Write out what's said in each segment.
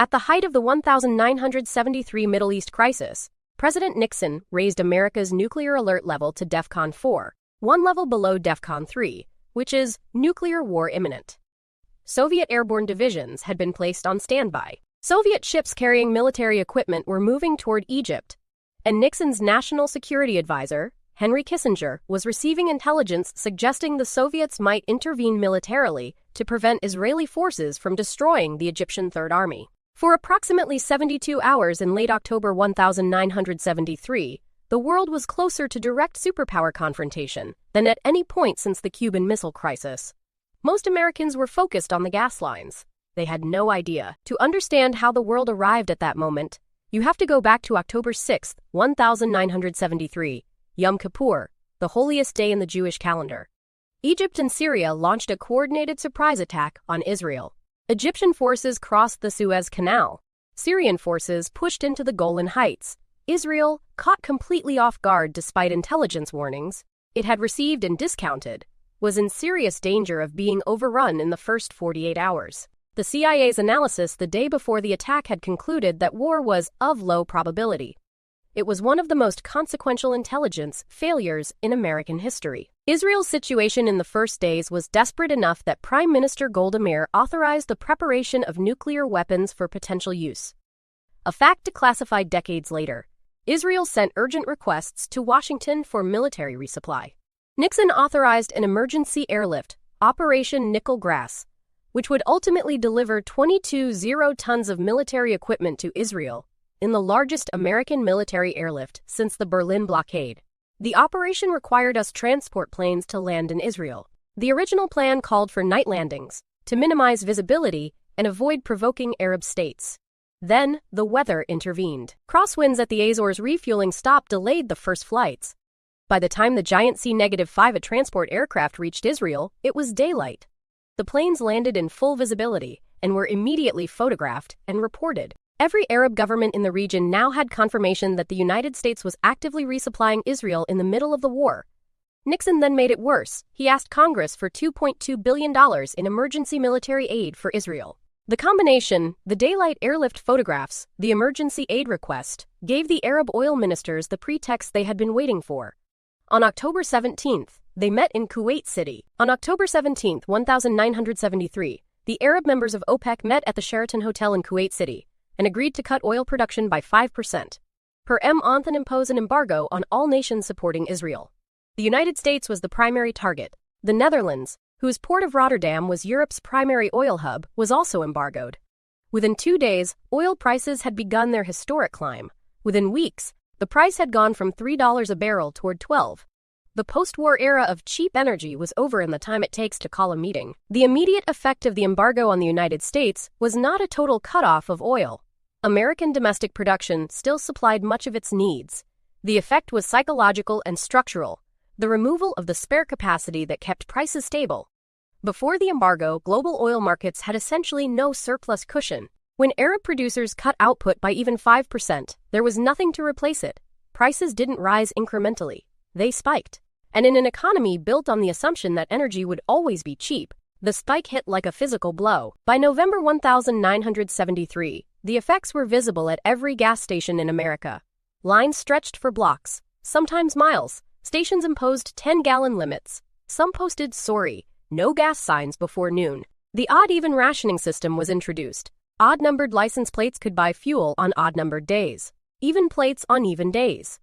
At the height of the 1973 Middle East crisis, President Nixon raised America's nuclear alert level to DefCon 4, one level below DefCon 3, which is nuclear war imminent. Soviet airborne divisions had been placed on standby. Soviet ships carrying military equipment were moving toward Egypt, and Nixon's national security advisor, Henry Kissinger, was receiving intelligence suggesting the Soviets might intervene militarily to prevent Israeli forces from destroying the Egyptian Third Army. For approximately 72 hours in late October 1973, the world was closer to direct superpower confrontation than at any point since the Cuban Missile Crisis. Most Americans were focused on the gas lines. They had no idea. To understand how the world arrived at that moment, you have to go back to October 6, 1973, Yom Kippur, the holiest day in the Jewish calendar. Egypt and Syria launched a coordinated surprise attack on Israel. Egyptian forces crossed the Suez Canal. Syrian forces pushed into the Golan Heights. Israel, caught completely off guard despite intelligence warnings it had received and discounted, was in serious danger of being overrun in the first 48 hours. The CIA's analysis the day before the attack had concluded that war was of low probability. It was one of the most consequential intelligence failures in American history. Israel's situation in the first days was desperate enough that Prime Minister Golda Meir authorized the preparation of nuclear weapons for potential use. A fact declassified decades later, Israel sent urgent requests to Washington for military resupply. Nixon authorized an emergency airlift, Operation Nickel Grass, which would ultimately deliver 22 tons of military equipment to Israel, in the largest American military airlift since the Berlin blockade. The operation required us transport planes to land in Israel. The original plan called for night landings, to minimize visibility and avoid provoking Arab states. Then, the weather intervened. Crosswinds at the Azores refueling stop delayed the first flights. By the time the giant C-5 transport aircraft reached Israel, it was daylight. The planes landed in full visibility and were immediately photographed and reported. Every Arab government in the region now had confirmation that the United States was actively resupplying Israel in the middle of the war. Nixon then made it worse. He asked Congress for $2.2 billion in emergency military aid for Israel. The combination, the daylight airlift photographs, the emergency aid request, gave the Arab oil ministers the pretext they had been waiting for. On October 17, they met in Kuwait City. On October 17, 1973, the Arab members of OPEC met at the Sheraton Hotel in Kuwait City and agreed to cut oil production by 5%. Per and impose an embargo on all nations supporting Israel. The United States was the primary target. The Netherlands, whose port of Rotterdam was Europe's primary oil hub, was also embargoed. Within 2 days, oil prices had begun their historic climb. Within weeks, the price had gone from $3 a barrel toward $12. The post-war era of cheap energy was over in the time it takes to call a meeting. The immediate effect of the embargo on the United States was not a total cutoff of oil. American domestic production still supplied much of its needs. The effect was psychological and structural, the removal of the spare capacity that kept prices stable. Before the embargo, global oil markets had essentially no surplus cushion. When Arab producers cut output by even 5%, there was nothing to replace it. Prices didn't rise incrementally. They spiked. And in an economy built on the assumption that energy would always be cheap, the spike hit like a physical blow. By November 1973, the effects were visible at every gas station in America. Lines stretched for blocks, sometimes miles. Stations imposed 10-gallon limits. Some posted "sorry, no gas" signs before noon. The odd-even rationing system was introduced. Odd-numbered license plates could buy fuel on odd-numbered days, even plates on even days.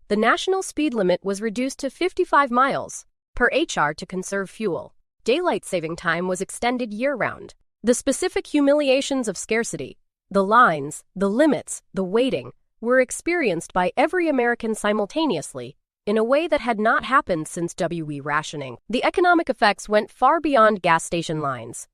The national speed limit was reduced to 55 miles per HR to conserve fuel. Daylight saving time was extended year-round. The specific humiliations of scarcity, the lines, the limits, the waiting, were experienced by every American simultaneously, in a way that had not happened since rationing. The economic effects went far beyond gas station lines.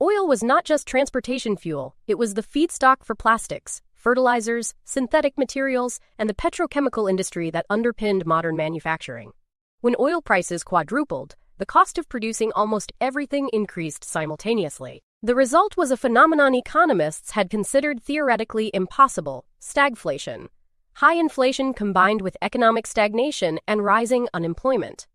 Oil was not just transportation fuel, it was the feedstock for plastics, fertilizers, synthetic materials, and the petrochemical industry that underpinned modern manufacturing. When oil prices quadrupled, the cost of producing almost everything increased simultaneously. The result was a phenomenon economists had considered theoretically impossible: stagflation. High inflation combined with economic stagnation and rising unemployment.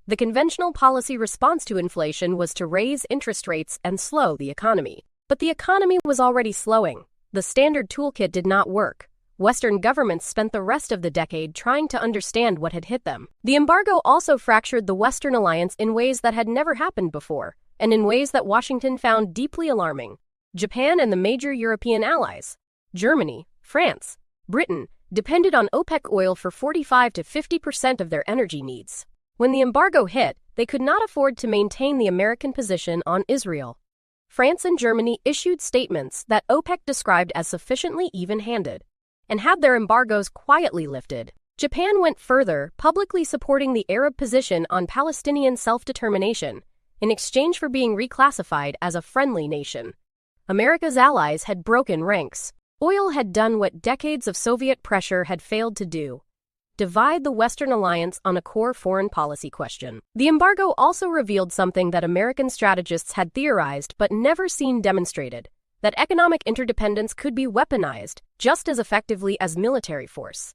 The conventional policy response to inflation was to raise interest rates and slow the economy. But the economy was already slowing. The standard toolkit did not work. Western governments spent the rest of the decade trying to understand what had hit them. The embargo also fractured the Western alliance in ways that had never happened before, and in ways that Washington found deeply alarming. Japan and the major European allies, Germany, France, Britain, depended on OPEC oil for 45 to 50% of their energy needs. When the embargo hit, they could not afford to maintain the American position on Israel. France and Germany issued statements that OPEC described as sufficiently even-handed, and had their embargoes quietly lifted. Japan went further, publicly supporting the Arab position on Palestinian self-determination, in exchange for being reclassified as a friendly nation. America's allies had broken ranks. Oil had done what decades of Soviet pressure had failed to do: divide the Western alliance on a core foreign policy question. The embargo also revealed something that American strategists had theorized but never seen demonstrated: that economic interdependence could be weaponized just as effectively as military force.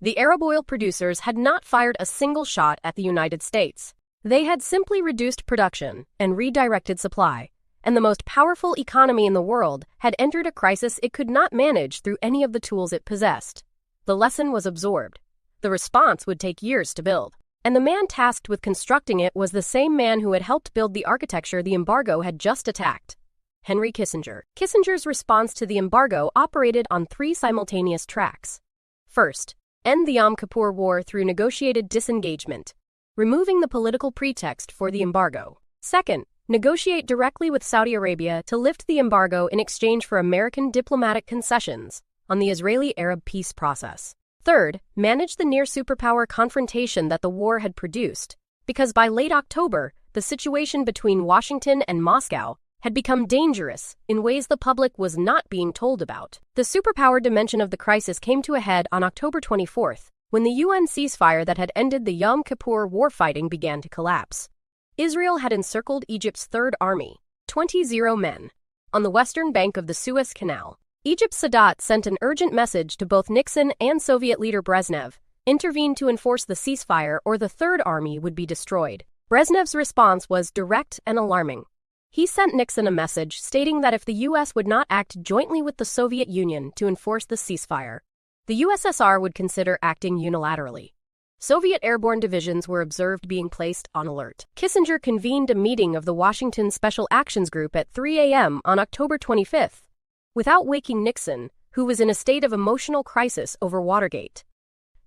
The Arab oil producers had not fired a single shot at the United States. They had simply reduced production and redirected supply, and the most powerful economy in the world had entered a crisis it could not manage through any of the tools it possessed. The lesson was absorbed. The response would take years to build, and the man tasked with constructing it was the same man who had helped build the architecture the embargo had just attacked: Henry Kissinger. Kissinger's response to the embargo operated on three simultaneous tracks. First, end the Yom Kippur War through negotiated disengagement, removing the political pretext for the embargo. Second, negotiate directly with Saudi Arabia to lift the embargo in exchange for American diplomatic concessions on the Israeli-Arab peace process. Third, manage the near-superpower confrontation that the war had produced, because by late October, the situation between Washington and Moscow had become dangerous in ways the public was not being told about. The superpower dimension of the crisis came to a head on October 24th, when the UN ceasefire that had ended the Yom Kippur War fighting began to collapse. Israel had encircled Egypt's Third Army, 20 men, on the western bank of the Suez Canal. Egypt's Sadat sent an urgent message to both Nixon and Soviet leader Brezhnev: intervene to enforce the ceasefire or the Third Army would be destroyed. Brezhnev's response was direct and alarming. He sent Nixon a message stating that if the U.S. would not act jointly with the Soviet Union to enforce the ceasefire, the USSR would consider acting unilaterally. Soviet airborne divisions were observed being placed on alert. Kissinger convened a meeting of the Washington Special Actions Group at 3 a.m. on October 25th, without waking Nixon, who was in a state of emotional crisis over Watergate.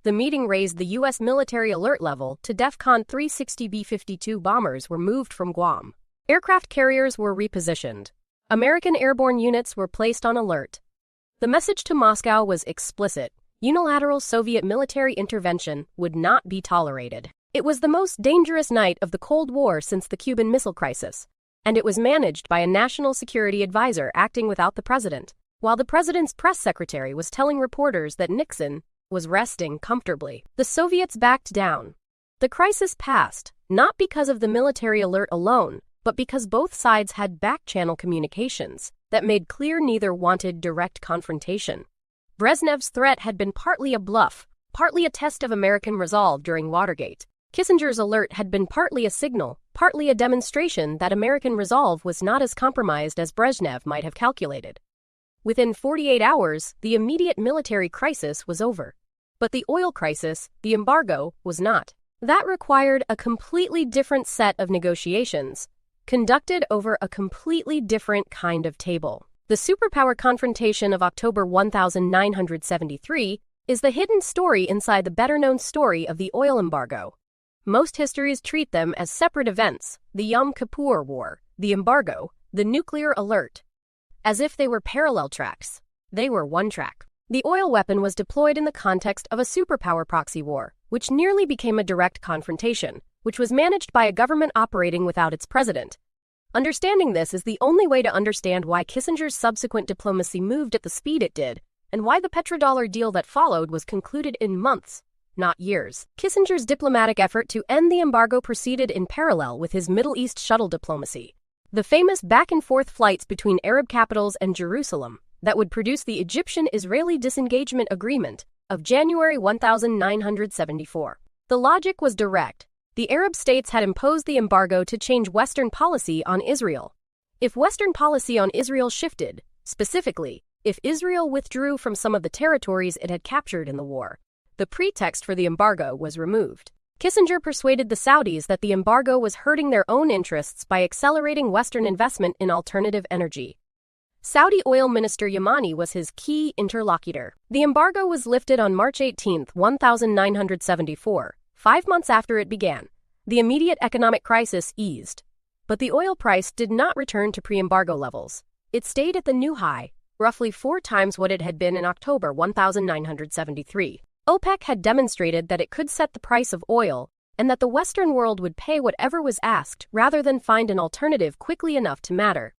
The meeting raised the U.S. military alert level to DefCon 360. B-52 bombers were moved from Guam. Aircraft carriers were repositioned. American airborne units were placed on alert. The message to Moscow was explicit: unilateral Soviet military intervention would not be tolerated. It was the most dangerous night of the Cold War since the Cuban Missile Crisis, and it was managed by a national security advisor acting without the president, while the president's press secretary was telling reporters that Nixon was resting comfortably. The Soviets backed down. The crisis passed, not because of the military alert alone, but because both sides had back-channel communications that made clear neither wanted direct confrontation. Brezhnev's threat had been partly a bluff, partly a test of American resolve during Watergate. Kissinger's alert had been partly a signal, partly a demonstration that American resolve was not as compromised as Brezhnev might have calculated. Within 48 hours, the immediate military crisis was over. But the oil crisis, the embargo, was not. That required a completely different set of negotiations, conducted over a completely different kind of table. The superpower confrontation of October 1973 is the hidden story inside the better-known story of the oil embargo. Most histories treat them as separate events: the Yom Kippur War, the embargo, the nuclear alert, as if they were parallel tracks. They were one track. The oil weapon was deployed in the context of a superpower proxy war, which nearly became a direct confrontation, which was managed by a government operating without its president. Understanding this is the only way to understand why Kissinger's subsequent diplomacy moved at the speed it did, and why the petrodollar deal that followed was concluded in months, not years. Kissinger's diplomatic effort to end the embargo proceeded in parallel with his Middle East shuttle diplomacy. The famous back-and-forth flights between Arab capitals and Jerusalem that would produce the Egyptian-Israeli disengagement agreement of January 1974. The logic was direct. The Arab states had imposed the embargo to change Western policy on Israel. If Western policy on Israel shifted, specifically, if Israel withdrew from some of the territories it had captured in the war. The pretext for the embargo was removed. Kissinger persuaded the Saudis that the embargo was hurting their own interests by accelerating Western investment in alternative energy. Saudi oil minister Yamani was his key interlocutor. The embargo was lifted on March 18, 1974, 5 months after it began. The immediate economic crisis eased, but the oil price did not return to pre-embargo levels. It stayed at the new high, roughly 4 times what it had been in October 1973. OPEC had demonstrated that it could set the price of oil and that the Western world would pay whatever was asked rather than find an alternative quickly enough to matter.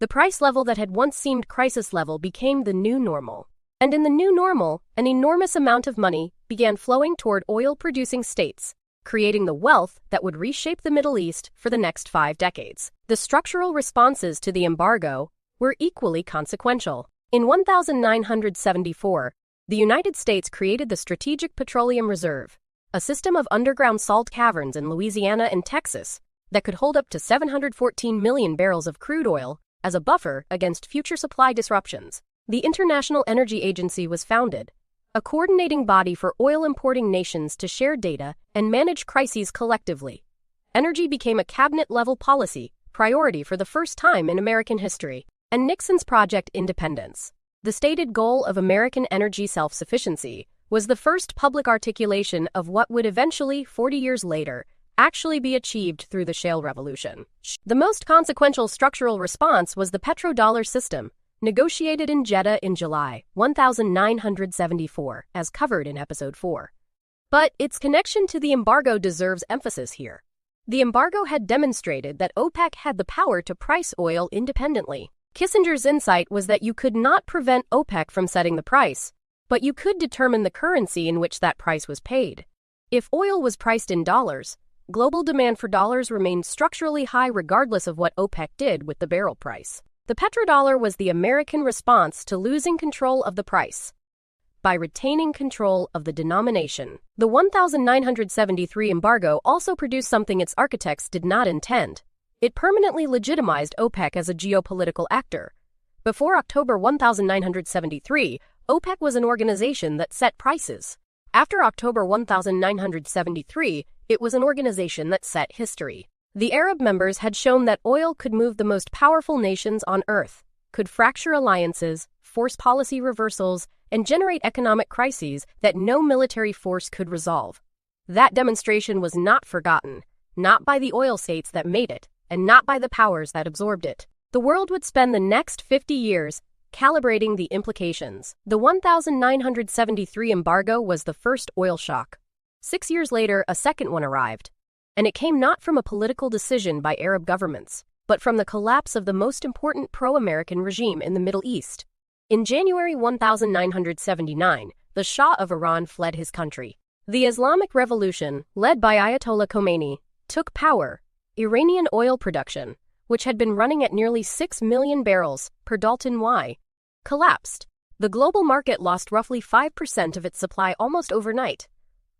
The price level that had once seemed crisis level became the new normal. And in the new normal, an enormous amount of money began flowing toward oil-producing states, creating the wealth that would reshape the Middle East for the next 5 decades. The structural responses to the embargo were equally consequential. In 1974, the United States created the Strategic Petroleum Reserve, a system of underground salt caverns in Louisiana and Texas that could hold up to 714 million barrels of crude oil as a buffer against future supply disruptions. The International Energy Agency was founded, a coordinating body for oil-importing nations to share data and manage crises collectively. Energy became a cabinet-level policy priority for the first time in American history. And Nixon's Project Independence, the stated goal of American energy self-sufficiency, was the first public articulation of what would eventually, 40 years later, actually be achieved through the shale revolution. The most consequential structural response was the petrodollar system, negotiated in Jeddah in July 1974, as covered in Episode 4. But its connection to the embargo deserves emphasis here. The embargo had demonstrated that OPEC had the power to price oil independently. Kissinger's insight was that you could not prevent OPEC from setting the price, but you could determine the currency in which that price was paid. If oil was priced in dollars, global demand for dollars remained structurally high regardless of what OPEC did with the barrel price. The petrodollar was the American response to losing control of the price by retaining control of the denomination. The 1973 embargo also produced something its architects did not intend. It permanently legitimized OPEC as a geopolitical actor. Before October 1973, OPEC was an organization that set prices. After October 1973, it was an organization that set history. The Arab members had shown that oil could move the most powerful nations on earth, could fracture alliances, force policy reversals, and generate economic crises that no military force could resolve. That demonstration was not forgotten, not by the oil states that made it, and not by the powers that absorbed it. The world would spend the next 50 years calibrating the implications. The 1973 embargo was the first oil shock. 6 years later, a second one arrived. And it came not from a political decision by Arab governments, but from the collapse of the most important pro-American regime in the Middle East. In January 1979, the Shah of Iran fled his country. The Islamic Revolution, led by Ayatollah Khomeini, took power. Iranian oil production, which had been running at nearly 6 million barrels per Dalton Y, collapsed. The global market lost roughly 5% of its supply almost overnight.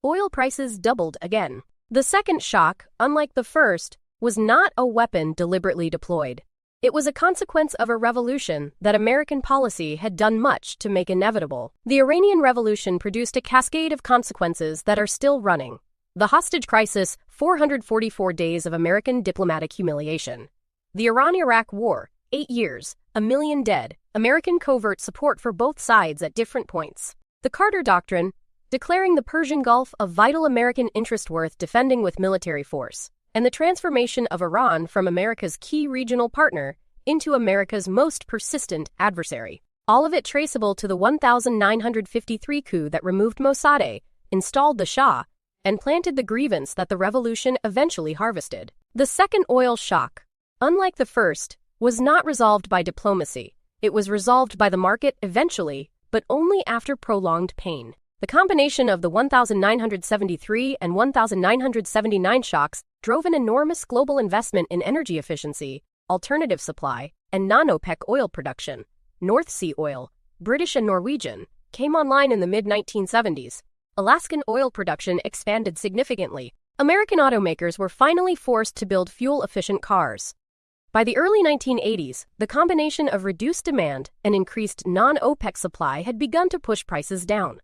Oil prices doubled again. The second shock, unlike the first, was not a weapon deliberately deployed. It was a consequence of a revolution that American policy had done much to make inevitable. The Iranian Revolution produced a cascade of consequences that are still running. The hostage crisis, 444 days of American diplomatic humiliation. The Iran-Iraq War, 8 years, 1 million dead, American covert support for both sides at different points. The Carter Doctrine, declaring the Persian Gulf a vital American interest worth defending with military force, and the transformation of Iran from America's key regional partner into America's most persistent adversary. All of it traceable to the 1953 coup that removed Mossadegh, installed the Shah, and planted the grievance that the revolution eventually harvested. The second oil shock, unlike the first, was not resolved by diplomacy. It was resolved by the market eventually, but only after prolonged pain. The combination of the 1973 and 1979 shocks drove an enormous global investment in energy efficiency, alternative supply, and non-OPEC oil production. North Sea oil, British and Norwegian, came online in the mid-1970s. Alaskan oil production expanded significantly. American automakers were finally forced to build fuel-efficient cars. By the early 1980s, the combination of reduced demand and increased non-OPEC supply had begun to push prices down.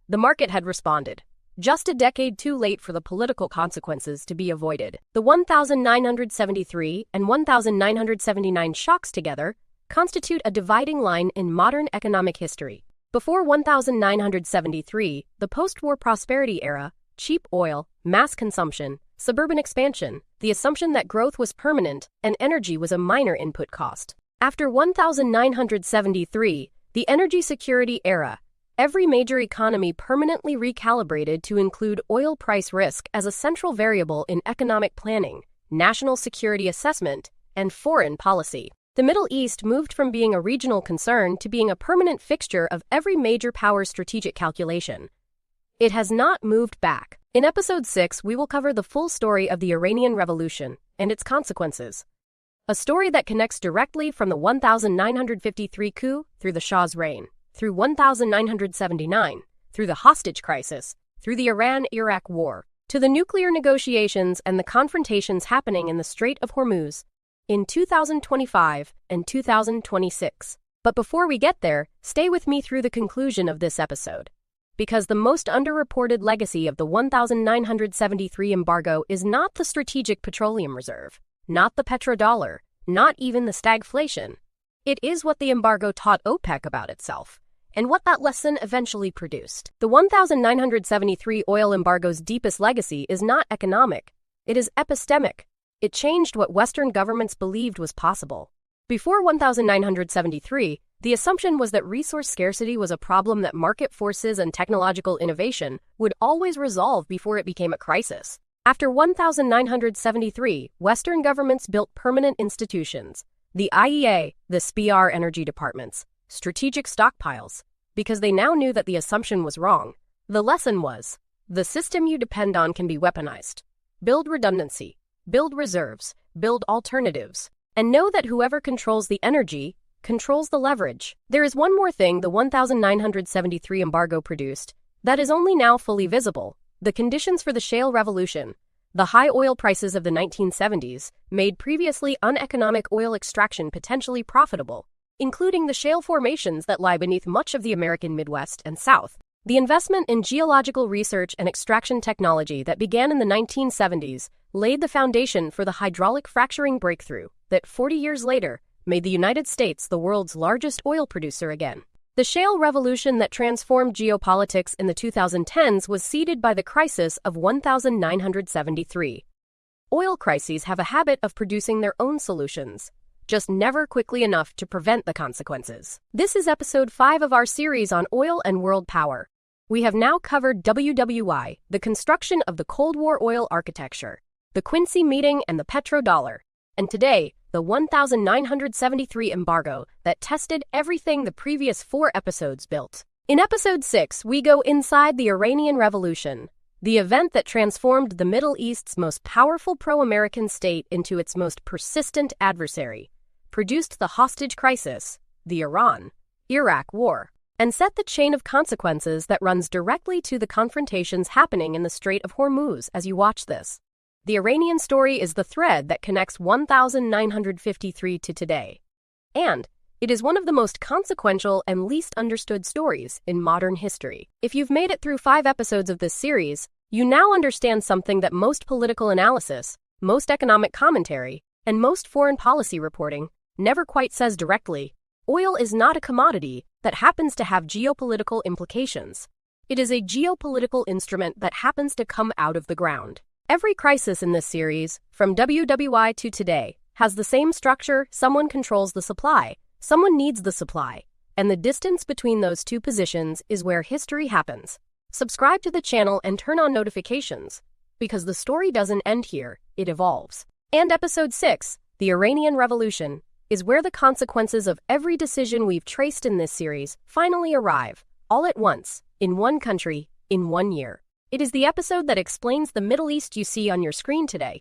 The market had responded, just a decade too late for the political consequences to be avoided. The 1973 and 1979 shocks together constitute a dividing line in modern economic history. Before 1973, the post-war prosperity era, cheap oil, mass consumption, suburban expansion, the assumption that growth was permanent and energy was a minor input cost. After 1973, the energy security era, every major economy permanently recalibrated to include oil price risk as a central variable in economic planning, national security assessment, and foreign policy. The Middle East moved from being a regional concern to being a permanent fixture of every major power's strategic calculation. It has not moved back. In Episode 6, we will cover the full story of the Iranian Revolution and its consequences. A story that connects directly from the 1953 coup through the Shah's reign, through 1979, through the hostage crisis, through the Iran-Iraq War, to the nuclear negotiations and the confrontations happening in the Strait of Hormuz in 2025 and 2026. But before we get there, stay with me through the conclusion of this episode. Because the most underreported legacy of the 1973 embargo is not the strategic petroleum reserve, not the petrodollar, not even the stagflation. It is what the embargo taught OPEC about itself, and what that lesson eventually produced. The 1973 oil embargo's deepest legacy is not economic, it is epistemic. It changed what Western governments believed was possible. Before 1973, the assumption was that resource scarcity was a problem that market forces and technological innovation would always resolve before it became a crisis. After 1973, Western governments built permanent institutions, the IEA, the SPR energy departments, strategic stockpiles, because they now knew that the assumption was wrong. The lesson was, the system you depend on can be weaponized. Build redundancy, build reserves, build alternatives, and know that whoever controls the energy controls the leverage. There is one more thing the 1973 embargo produced that is only now fully visible. The conditions for the shale revolution, the high oil prices of the 1970s, made previously uneconomic oil extraction potentially profitable, including the shale formations that lie beneath much of the American Midwest and South. The investment in geological research and extraction technology that began in the 1970s laid the foundation for the hydraulic fracturing breakthrough that 40 years later made the United States the world's largest oil producer again. The shale revolution that transformed geopolitics in the 2010s was seeded by the crisis of 1973. Oil crises have a habit of producing their own solutions, just never quickly enough to prevent the consequences. This is episode 5 of our series on oil and world power. We have now covered WWI, the construction of the Cold War oil architecture, the Quincy meeting and the petrodollar, and today, the 1973 embargo that tested everything the previous 4 episodes built. In episode 6, we go inside the Iranian Revolution, the event that transformed the Middle East's most powerful pro-American state into its most persistent adversary, produced the hostage crisis, the Iran-Iraq War, and set the chain of consequences that runs directly to the confrontations happening in the Strait of Hormuz as you watch this. The Iranian story is the thread that connects 1953 to today. And it is one of the most consequential and least understood stories in modern history. If you've made it through 5 episodes of this series, you now understand something that most political analysis, most economic commentary, and most foreign policy reporting never quite says directly. Oil is not a commodity that happens to have geopolitical implications. It is a geopolitical instrument that happens to come out of the ground. Every crisis in this series, from WWI to today, has the same structure. Someone controls the supply, someone needs the supply, and the distance between those two positions is where history happens. Subscribe to the channel and turn on notifications, because the story doesn't end here, it evolves. And episode 6, the Iranian Revolution, is where the consequences of every decision we've traced in this series finally arrive, all at once, in one country, in 1 year. It is the episode that explains the Middle East you see on your screen today.